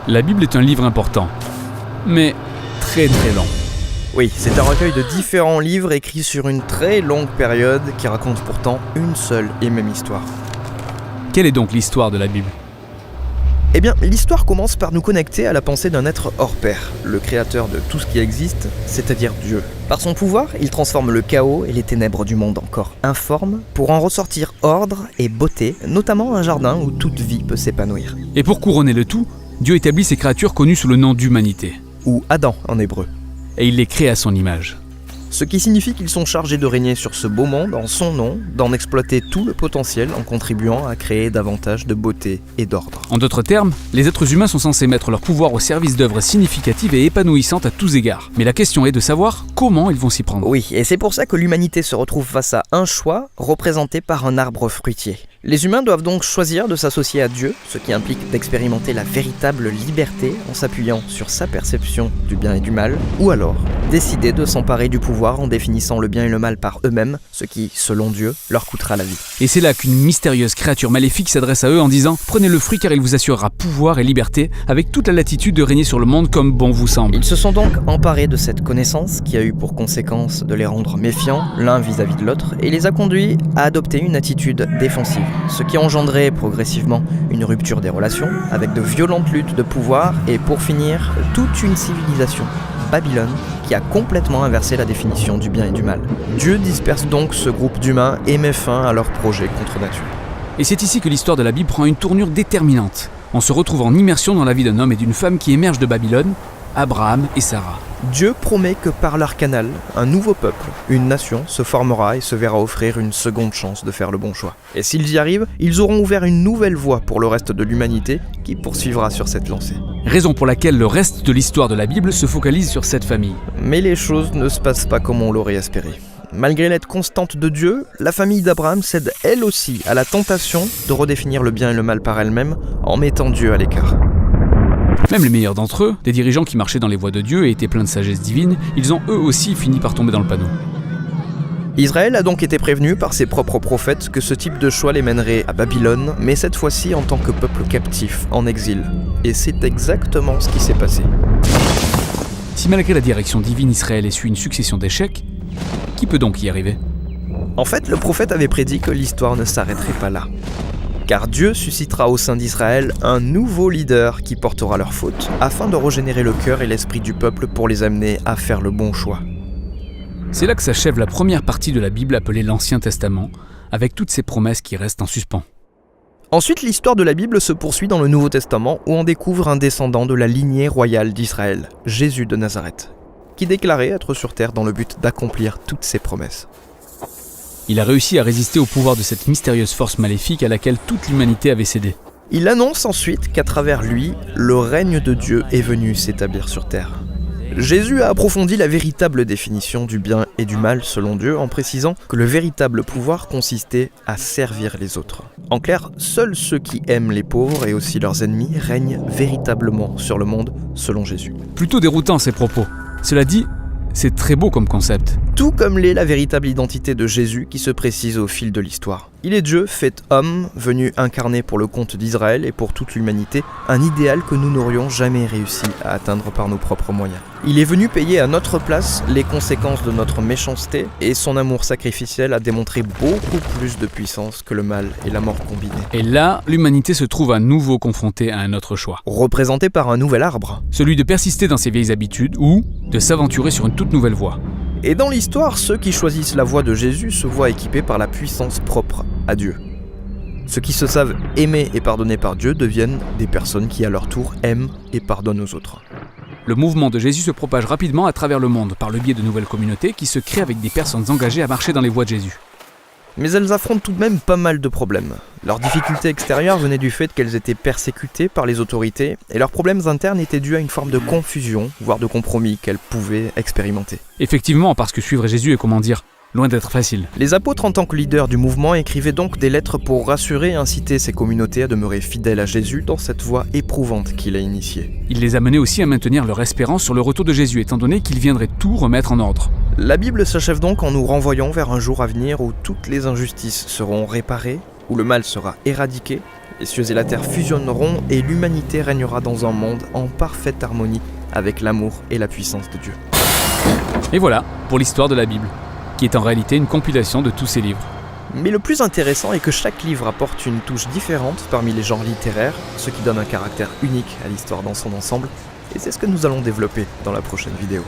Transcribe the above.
La Bible est un livre important, mais très long. Oui, c'est un recueil de différents livres écrits sur une très longue période qui racontent pourtant une seule et même histoire. Quelle est donc l'histoire de la Bible ? Eh bien, l'histoire commence par nous connecter à la pensée d'un être hors pair, le créateur de tout ce qui existe, c'est-à-dire Dieu. Par son pouvoir, il transforme le chaos et les ténèbres du monde encore informe pour en ressortir ordre et beauté, notamment un jardin où toute vie peut s'épanouir. Et pour couronner le tout, Dieu établit ses créatures connues sous le nom d'humanité. Ou Adam en hébreu. Et il les crée à son image. Ce qui signifie qu'ils sont chargés de régner sur ce beau monde en son nom, d'en exploiter tout le potentiel en contribuant à créer davantage de beauté et d'ordre. En d'autres termes, les êtres humains sont censés mettre leur pouvoir au service d'œuvres significatives et épanouissantes à tous égards. Mais la question est de savoir comment ils vont s'y prendre. Oui, et c'est pour ça que l'humanité se retrouve face à un choix représenté par un arbre fruitier. Les humains doivent donc choisir de s'associer à Dieu, ce qui implique d'expérimenter la véritable liberté en s'appuyant sur sa perception du bien et du mal, ou alors décider de s'emparer du pouvoir en définissant le bien et le mal par eux-mêmes, ce qui, selon Dieu, leur coûtera la vie. Et c'est là qu'une mystérieuse créature maléfique s'adresse à eux en disant « Prenez le fruit car il vous assurera pouvoir et liberté, avec toute la latitude de régner sur le monde comme bon vous semble. » Ils se sont donc emparés de cette connaissance qui a eu pour conséquence de les rendre méfiants l'un vis-à-vis de l'autre et les a conduits à adopter une attitude défensive, ce qui a engendré progressivement une rupture des relations avec de violentes luttes de pouvoir et pour finir, toute une civilisation, Babylone, qui a complètement inversé la définition du bien et du mal. Dieu disperse donc ce groupe d'humains et met fin à leur projet contre nature. Et c'est ici que l'histoire de la Bible prend une tournure déterminante. On se retrouve en immersion dans la vie d'un homme et d'une femme qui émergent de Babylone, Abraham et Sarah. Dieu promet que par leur canal, un nouveau peuple, une nation, se formera et se verra offrir une seconde chance de faire le bon choix. Et s'ils y arrivent, ils auront ouvert une nouvelle voie pour le reste de l'humanité qui poursuivra sur cette lancée. Raison pour laquelle le reste de l'histoire de la Bible se focalise sur cette famille. Mais les choses ne se passent pas comme on l'aurait espéré. Malgré l'aide constante de Dieu, la famille d'Abraham cède elle aussi à la tentation de redéfinir le bien et le mal par elle-même en mettant Dieu à l'écart. Même les meilleurs d'entre eux, des dirigeants qui marchaient dans les voies de Dieu et étaient pleins de sagesse divine, ils ont eux aussi fini par tomber dans le panneau. Israël a donc été prévenu par ses propres prophètes que ce type de choix les mènerait à Babylone, mais cette fois-ci en tant que peuple captif, en exil. Et c'est exactement ce qui s'est passé. Si malgré la direction divine, Israël essuie une succession d'échecs, qui peut donc y arriver ? En fait, le prophète avait prédit que l'histoire ne s'arrêterait pas là. Car Dieu suscitera au sein d'Israël un nouveau leader qui portera leurs fautes, afin de régénérer le cœur et l'esprit du peuple pour les amener à faire le bon choix. C'est là que s'achève la première partie de la Bible appelée l'Ancien Testament, avec toutes ces promesses qui restent en suspens. Ensuite, l'histoire de la Bible se poursuit dans le Nouveau Testament où on découvre un descendant de la lignée royale d'Israël, Jésus de Nazareth, qui déclarait être sur terre dans le but d'accomplir toutes ses promesses. Il a réussi à résister au pouvoir de cette mystérieuse force maléfique à laquelle toute l'humanité avait cédé. Il annonce ensuite qu'à travers lui, le règne de Dieu est venu s'établir sur terre. Jésus a approfondi la véritable définition du bien et du mal selon Dieu en précisant que le véritable pouvoir consistait à servir les autres. En clair, seuls ceux qui aiment les pauvres et aussi leurs ennemis règnent véritablement sur le monde selon Jésus. Plutôt déroutant ces propos. Cela dit, c'est très beau comme concept. Tout comme l'est la véritable identité de Jésus qui se précise au fil de l'histoire. Il est Dieu, fait homme, venu incarner pour le compte d'Israël et pour toute l'humanité, un idéal que nous n'aurions jamais réussi à atteindre par nos propres moyens. Il est venu payer à notre place les conséquences de notre méchanceté et son amour sacrificiel a démontré beaucoup plus de puissance que le mal et la mort combinés. Et là, l'humanité se trouve à nouveau confrontée à un autre choix. Représenté par un nouvel arbre. Celui de persister dans ses vieilles habitudes ou de s'aventurer sur une toute nouvelle voie. Et dans l'histoire, ceux qui choisissent la voie de Jésus se voient équipés par la puissance propre à Dieu. Ceux qui se savent aimer et pardonner par Dieu deviennent des personnes qui à leur tour aiment et pardonnent aux autres. Le mouvement de Jésus se propage rapidement à travers le monde par le biais de nouvelles communautés qui se créent avec des personnes engagées à marcher dans les voies de Jésus. Mais elles affrontent tout de même pas mal de problèmes. Leurs difficultés extérieures venaient du fait qu'elles étaient persécutées par les autorités et leurs problèmes internes étaient dus à une forme de confusion, voire de compromis qu'elles pouvaient expérimenter. Effectivement, parce que suivre Jésus est, loin d'être facile. Les apôtres, en tant que leaders du mouvement, écrivaient donc des lettres pour rassurer et inciter ces communautés à demeurer fidèles à Jésus dans cette voie éprouvante qu'il a initiée. Il les amenait aussi à maintenir leur espérance sur le retour de Jésus, étant donné qu'il viendrait tout remettre en ordre. La Bible s'achève donc en nous renvoyant vers un jour à venir où toutes les injustices seront réparées, où le mal sera éradiqué, les cieux et la terre fusionneront et l'humanité régnera dans un monde en parfaite harmonie avec l'amour et la puissance de Dieu. Et voilà pour l'histoire de la Bible, qui est en réalité une compilation de tous ces livres. Mais le plus intéressant est que chaque livre apporte une touche différente parmi les genres littéraires, ce qui donne un caractère unique à l'histoire dans son ensemble, et c'est ce que nous allons développer dans la prochaine vidéo.